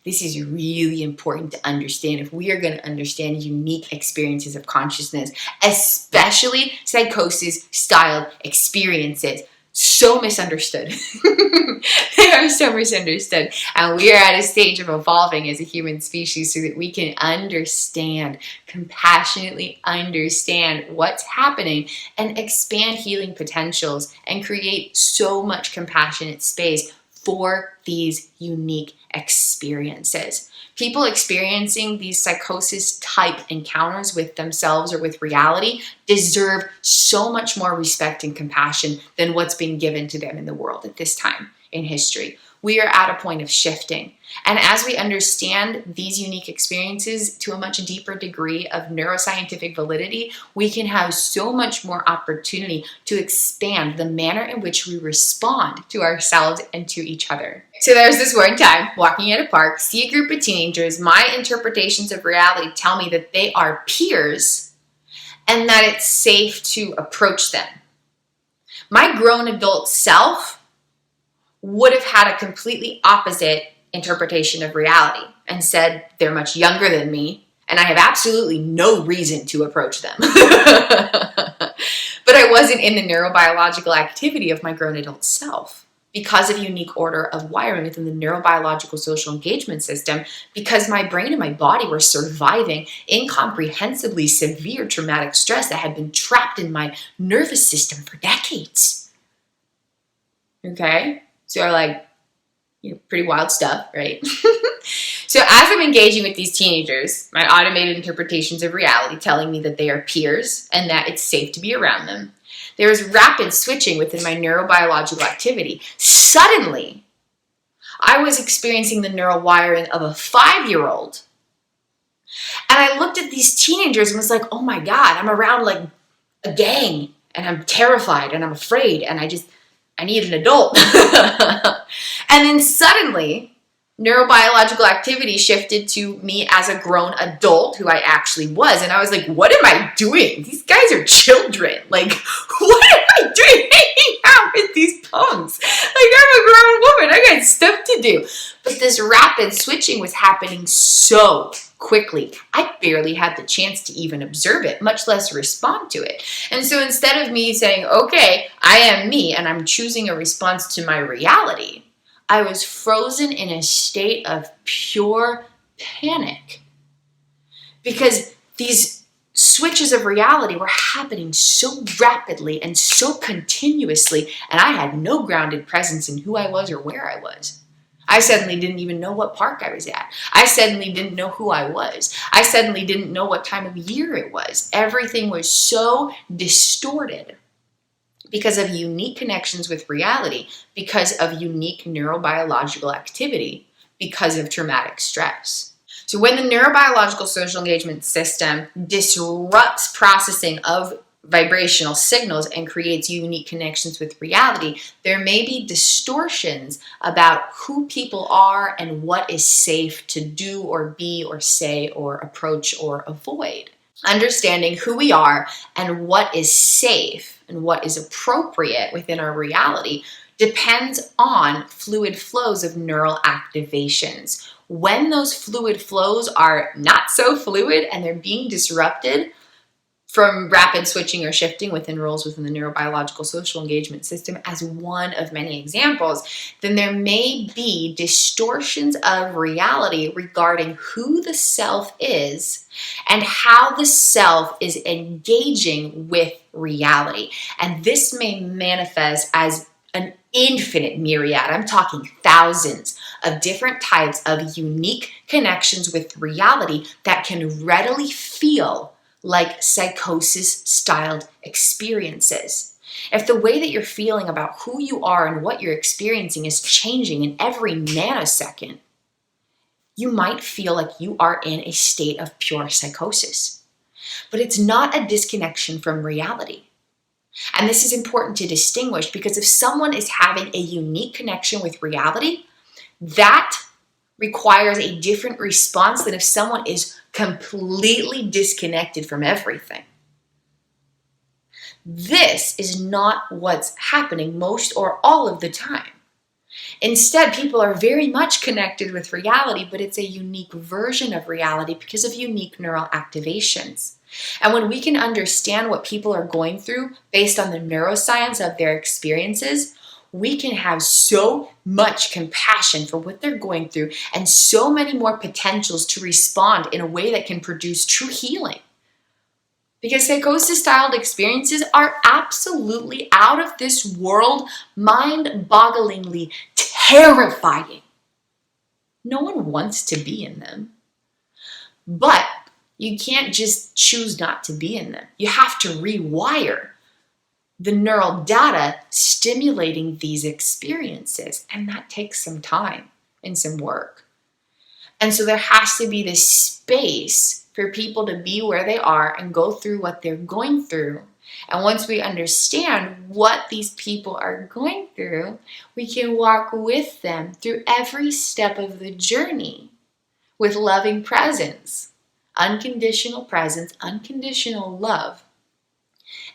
This is really important to understand if we are going to understand unique experiences of consciousness, especially psychosis-styled experiences. So misunderstood. They are so misunderstood. And we are at a stage of evolving as a human species so that we can understand, compassionately understand what's happening and expand healing potentials and create so much compassionate space for these unique experiences. People experiencing these psychosis-type encounters with themselves or with reality deserve so much more respect and compassion than what's being given to them in the world at this time in history. We are at a point of shifting. And as we understand these unique experiences to a much deeper degree of neuroscientific validity, we can have so much more opportunity to expand the manner in which we respond to ourselves and to each other. So there's this one time, walking at a park, see a group of teenagers. My interpretations of reality tell me that they are peers and that it's safe to approach them. My grown adult self would have had a completely opposite interpretation of reality and said they're much younger than me and I have absolutely no reason to approach them. But I wasn't in the neurobiological activity of my grown adult self because of unique order of wiring within the neurobiological social engagement system, because my brain and my body were surviving incomprehensibly severe traumatic stress that had been trapped in my nervous system for decades. Okay? So you're like, Pretty wild stuff, right? So as I'm engaging with these teenagers, my automated interpretations of reality telling me that they are peers and that it's safe to be around them, there is rapid switching within my neurobiological activity. Suddenly, I was experiencing the neural wiring of a 5-year-old. And I looked at these teenagers and was like, oh my God, I'm around like a gang and I'm terrified and I'm afraid and I need an adult. And then suddenly, neurobiological activity shifted to me as a grown adult who I actually was. And I was like, what am I doing? These guys are children. Like, what am I doing hanging out with these punks? Like, I'm a grown woman. I got stuff to do. But this rapid switching was happening so quickly. I barely had the chance to even observe it, much less respond to it. And so instead of me saying, okay, I am me, and I'm choosing a response to my reality, I was frozen in a state of pure panic because these switches of reality were happening so rapidly and so continuously, and I had no grounded presence in who I was or where I was. I suddenly didn't even know what park I was at. I suddenly didn't know who I was. I suddenly didn't know what time of year it was. Everything was so distorted because of unique connections with reality, because of unique neurobiological activity, because of traumatic stress. So when the neurobiological social engagement system disrupts processing of vibrational signals and creates unique connections with reality, there may be distortions about who people are and what is safe to do or be or say or approach or avoid. Understanding who we are and what is safe and what is appropriate within our reality depends on fluid flows of neural activations. When those fluid flows are not so fluid and they're being disrupted from rapid switching or shifting within roles within the neurobiological social engagement system, as one of many examples, then there may be distortions of reality regarding who the self is and how the self is engaging with reality. And this may manifest as an infinite myriad. I'm talking thousands of different types of unique connections with reality that can readily feel like psychosis-styled experiences. If the way that you're feeling about who you are and what you're experiencing is changing in every nanosecond, you might feel like you are in a state of pure psychosis. But it's not a disconnection from reality. And this is important to distinguish because if someone is having a unique connection with reality, that requires a different response than if someone is completely disconnected from everything. This is not what's happening most or all of the time. Instead, people are very much connected with reality, but it's a unique version of reality because of unique neural activations. And when we can understand what people are going through based on the neuroscience of their experiences, we can have so much compassion for what they're going through and so many more potentials to respond in a way that can produce true healing. Because psychosis-styled experiences are absolutely out of this world, mind-bogglingly terrifying. No one wants to be in them. But you can't just choose not to be in them. You have to rewire the neural data stimulating these experiences. And that takes some time and some work. And so there has to be this space for people to be where they are and go through what they're going through. And once we understand what these people are going through, we can walk with them through every step of the journey with loving presence, unconditional love.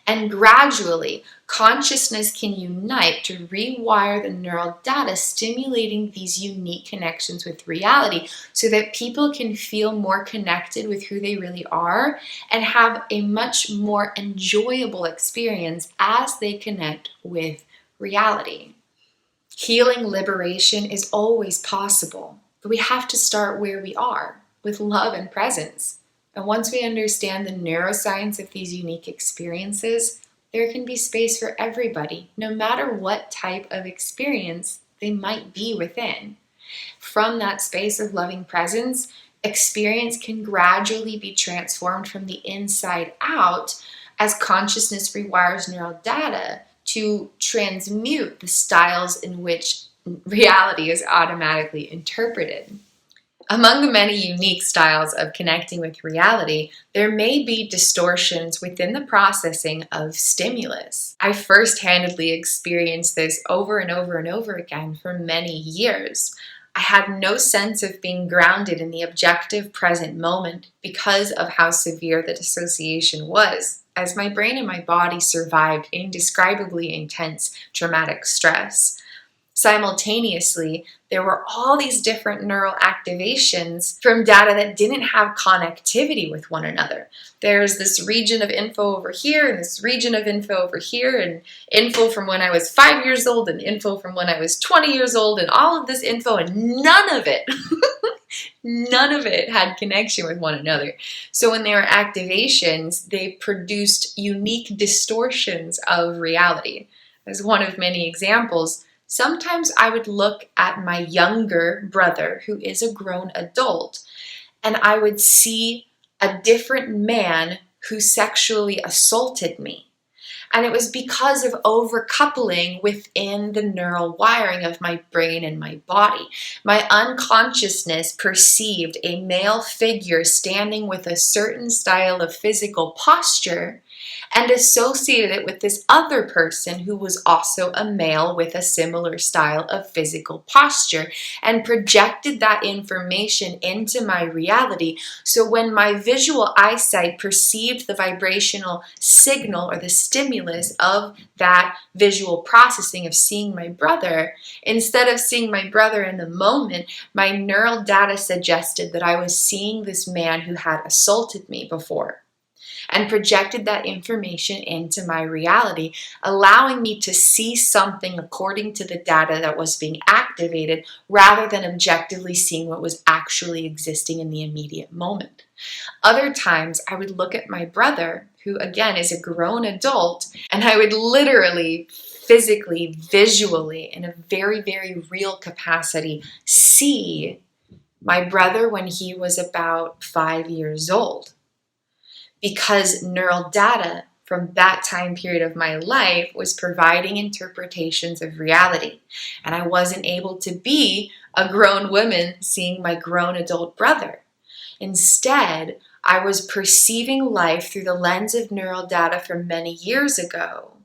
And gradually, consciousness can unite to rewire the neural data, stimulating these unique connections with reality so that people can feel more connected with who they really are and have a much more enjoyable experience as they connect with reality. Healing liberation is always possible, but we have to start where we are, with love and presence. And once we understand the neuroscience of these unique experiences, there can be space for everybody, no matter what type of experience they might be within. From that space of loving presence, experience can gradually be transformed from the inside out as consciousness rewires neural data to transmute the styles in which reality is automatically interpreted. Among the many unique styles of connecting with reality, there may be distortions within the processing of stimulus. I first-handedly experienced this over and over and over again for many years. I had no sense of being grounded in the objective present moment because of how severe the dissociation was, as my brain and my body survived indescribably intense traumatic stress. Simultaneously, there were all these different neural activations from data that didn't have connectivity with one another. There's this region of info over here and this region of info over here, and info from when I was 5 years old and info from when I was 20 years old, and all of this info, and none of it had connection with one another. So when there were activations, they produced unique distortions of reality. As one of many examples, sometimes I would look at my younger brother, who is a grown adult, and I would see a different man who sexually assaulted me. And it was because of overcoupling within the neural wiring of my brain and my body. My unconsciousness perceived a male figure standing with a certain style of physical posture and associated it with this other person who was also a male with a similar style of physical posture, and projected that information into my reality. So when my visual eyesight perceived the vibrational signal or the stimulus of that visual processing of seeing my brother, instead of seeing my brother in the moment, my neural data suggested that I was seeing this man who had assaulted me before, and projected that information into my reality, allowing me to see something according to the data that was being activated rather than objectively seeing what was actually existing in the immediate moment. Other times, I would look at my brother, who again is a grown adult, and I would literally, physically, visually, in a very, very real capacity, see my brother when he was about 5 years old. Because neural data from that time period of my life was providing interpretations of reality. And I wasn't able to be a grown woman seeing my grown adult brother. Instead, I was perceiving life through the lens of neural data from many years ago.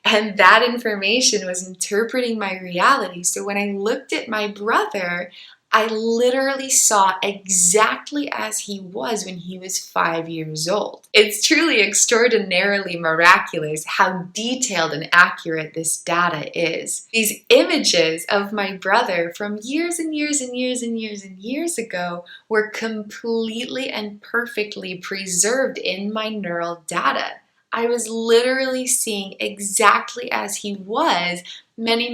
And that information was interpreting my reality. So when I looked at my brother, I literally saw exactly as he was when he was 5 years old. It's truly extraordinarily miraculous how detailed and accurate this data is. These images of my brother from years and years and years and years and years ago were completely and perfectly preserved in my neural data. I was literally seeing exactly as he was many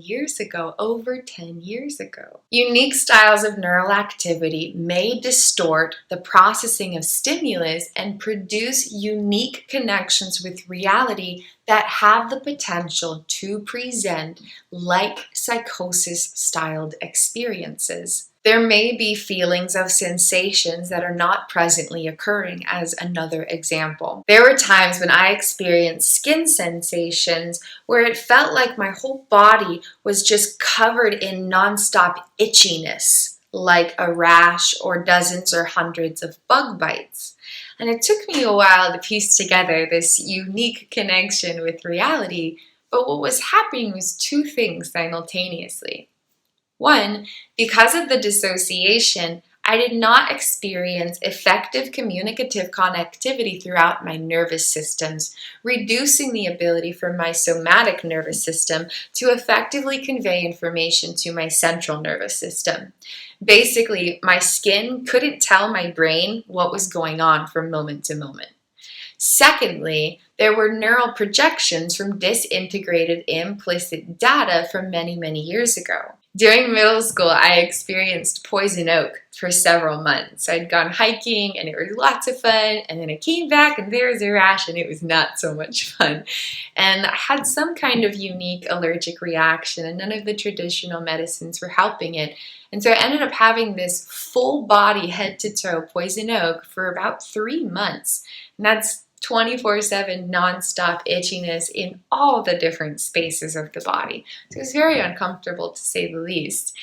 years ago, over 10 years ago. Unique styles of neural activity may distort the processing of stimulus and produce unique connections with reality that have the potential to present like psychosis-styled experiences. There may be feelings of sensations that are not presently occurring, as another example. There were times when I experienced skin sensations where it felt like my whole body was just covered in nonstop itchiness, like a rash or dozens or hundreds of bug bites. And it took me a while to piece together this unique connection with reality, but what was happening was two things simultaneously. One, because of the dissociation, I did not experience effective communicative connectivity throughout my nervous systems, reducing the ability for my somatic nervous system to effectively convey information to my central nervous system. Basically, my skin couldn't tell my brain what was going on from moment to moment. Secondly, there were neural projections from disintegrated implicit data from many years ago. During middle school, I experienced poison oak for several months. I'd gone hiking and it was lots of fun, and then I came back and there was a rash and it was not so much fun. And I had some kind of unique allergic reaction, and none of the traditional medicines were helping it. And so I ended up having this full body, head to toe poison oak for about 3 months. And that's 24/7 nonstop itchiness in all the different spaces of the body. So it was very uncomfortable, to say the least.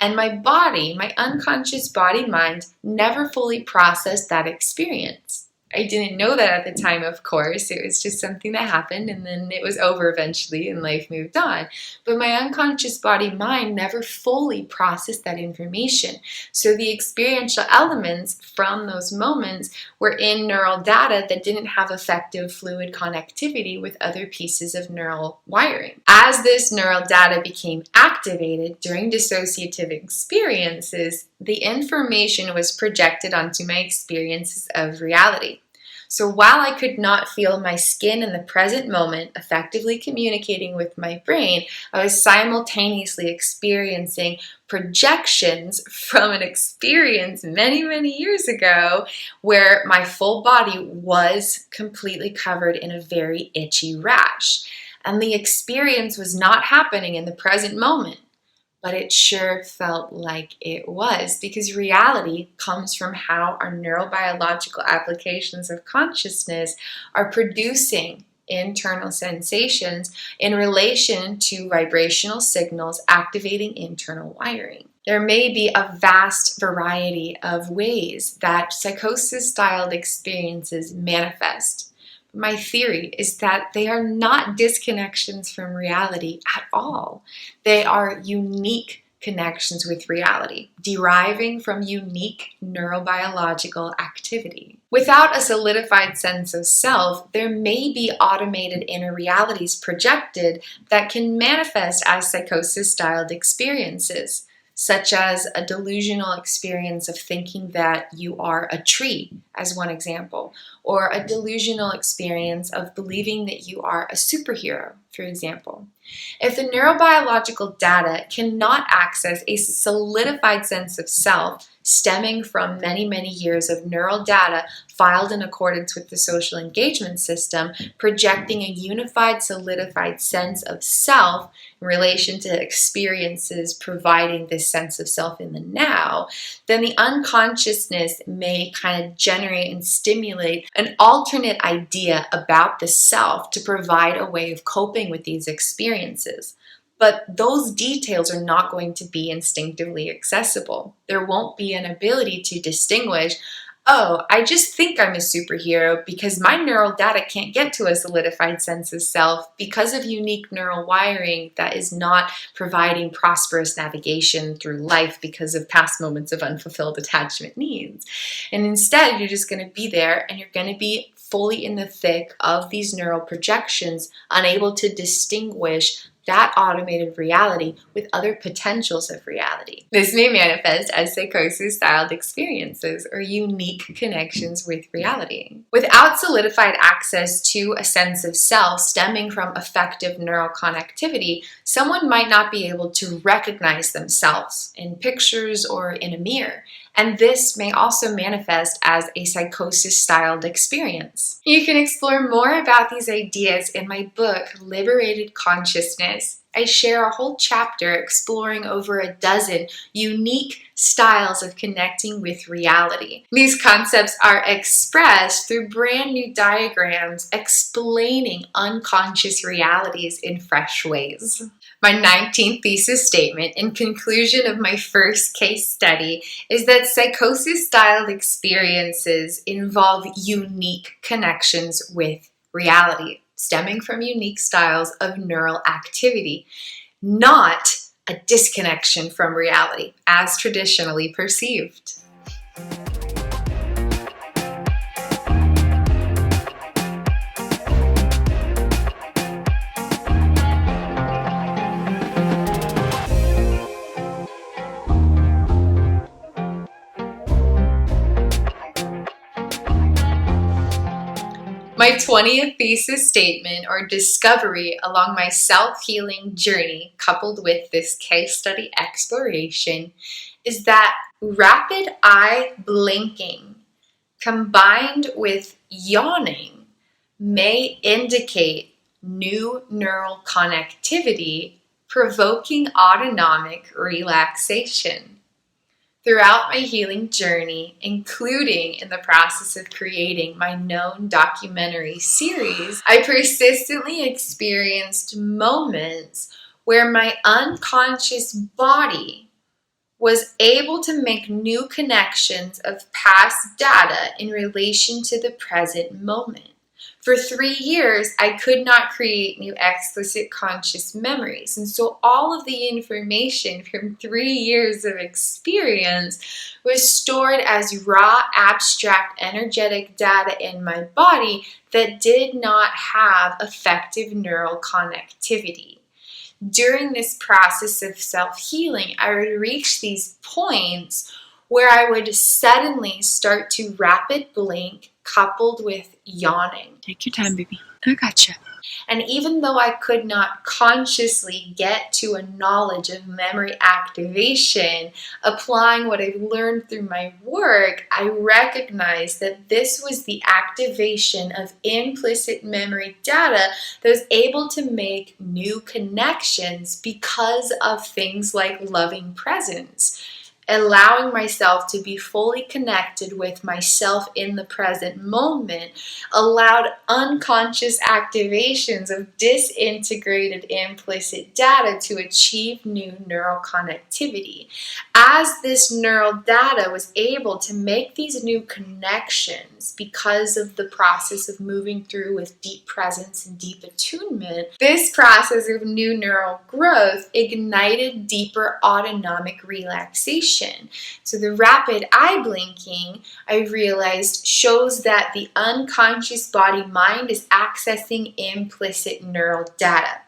And my body, my unconscious body mind, never fully processed that experience. I didn't know that at the time, of course. It was just something that happened, and then it was over eventually and life moved on. But my unconscious body mind never fully processed that information. So the experiential elements from those moments were in neural data that didn't have effective fluid connectivity with other pieces of neural wiring. As this neural data became activated during dissociative experiences, the information was projected onto my experiences of reality. So while I could not feel my skin in the present moment effectively communicating with my brain, I was simultaneously experiencing projections from an experience many, many years ago where my full body was completely covered in a very itchy rash. And the experience was not happening in the present moment, but it sure felt like it was, because reality comes from how our neurobiological applications of consciousness are producing internal sensations in relation to vibrational signals activating internal wiring. There may be a vast variety of ways that psychosis-styled experiences manifest. My theory is that they are not disconnections from reality at all. They are unique connections with reality, deriving from unique neurobiological activity. Without a solidified sense of self, there may be automated inner realities projected that can manifest as psychosis-styled experiences, such as a delusional experience of thinking that you are a tree, as one example, or a delusional experience of believing that you are a superhero, for example. If the neurobiological data cannot access a solidified sense of self stemming from many, many years of neural data filed in accordance with the social engagement system, projecting a unified, solidified sense of self in relation to experiences providing this sense of self in the now, then the unconsciousness may kind of generate and stimulate an alternate idea about the self to provide a way of coping with these experiences. But those details are not going to be instinctively accessible. There won't be an ability to distinguish, oh, I just think I'm a superhero because my neural data can't get to a solidified sense of self because of unique neural wiring that is not providing prosperous navigation through life because of past moments of unfulfilled attachment needs. And instead, you're just going to be there and you're going to be fully in the thick of these neural projections, unable to distinguish that automated reality with other potentials of reality. This may manifest as psychosis-styled experiences or unique connections with reality. Without solidified access to a sense of self stemming from effective neural connectivity, someone might not be able to recognize themselves in pictures or in a mirror. And this may also manifest as a psychosis-styled experience. You can explore more about these ideas in my book, Liberated Consciousness. I share a whole chapter exploring over a dozen unique styles of connecting with reality. These concepts are expressed through brand new diagrams explaining unconscious realities in fresh ways. My 19th thesis statement in conclusion of my first case study is that psychosis-styled experiences involve unique connections with reality, stemming from unique styles of neural activity, not a disconnection from reality as traditionally perceived. My 20th thesis statement or discovery along my self-healing journey, coupled with this case study exploration, is that rapid eye blinking combined with yawning may indicate new neural connectivity, provoking autonomic relaxation. Throughout my healing journey, including in the process of creating my known documentary series, I persistently experienced moments where my unconscious body was able to make new connections of past data in relation to the present moment. For 3 years, I could not create new explicit conscious memories. And so all of the information from 3 years of experience was stored as raw, abstract, energetic data in my body that did not have effective neural connectivity. During this process of self-healing, I would reach these points where I would suddenly start to rapid blink coupled with yawning. Take your time, baby. I gotcha. And even though I could not consciously get to a knowledge of memory activation, applying what I've learned through my work, I recognized that this was the activation of implicit memory data that was able to make new connections because of things like loving presence. Allowing myself to be fully connected with myself in the present moment allowed unconscious activations of disintegrated implicit data to achieve new neural connectivity. As this neural data was able to make these new connections because of the process of moving through with deep presence and deep attunement, this process of new neural growth ignited deeper autonomic relaxation. So the rapid eye blinking, I realized, shows that the unconscious body mind is accessing implicit neural data.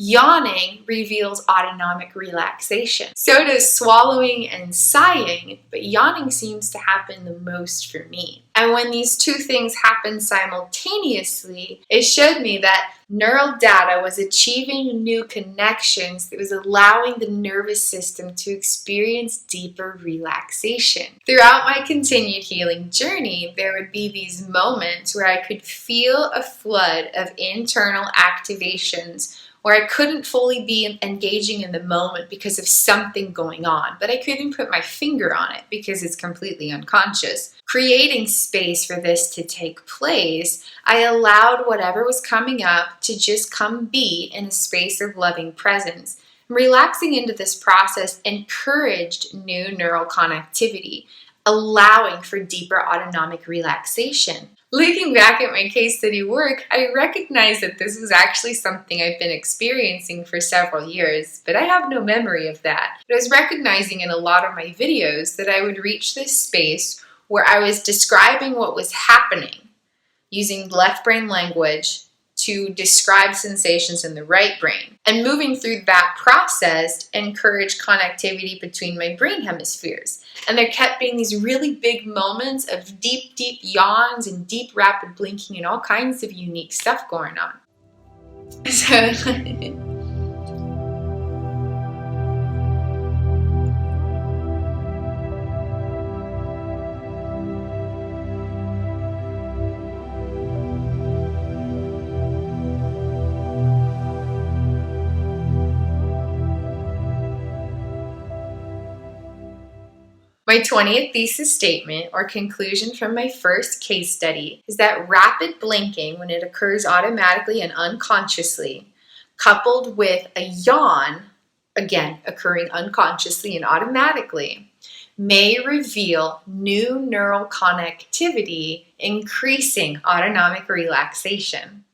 Yawning reveals autonomic relaxation. So does swallowing and sighing, but yawning seems to happen the most for me. And when these two things happened simultaneously, it showed me that neural data was achieving new connections that was allowing the nervous system to experience deeper relaxation. Throughout my continued healing journey, there would be these moments where I could feel a flood of internal activations where I couldn't fully be engaging in the moment because of something going on, but I couldn't put my finger on it because it's completely unconscious. Creating space for this to take place, I allowed whatever was coming up to just come be in a space of loving presence. Relaxing into this process encouraged new neural connectivity, allowing for deeper autonomic relaxation. Looking back at my case study work, I recognize that this was actually something I've been experiencing for several years, but I have no memory of that. But I was recognizing in a lot of my videos that I would reach this space where I was describing what was happening using left brain language to describe sensations in the right brain. And moving through that process encouraged connectivity between my brain hemispheres. And there kept being these really big moments of deep, deep yawns and deep rapid blinking and all kinds of unique stuff going on. So my 20th thesis statement or conclusion from my first case study is that rapid blinking, when it occurs automatically and unconsciously, coupled with a yawn, again occurring unconsciously and automatically, may reveal new neural connectivity, increasing autonomic relaxation.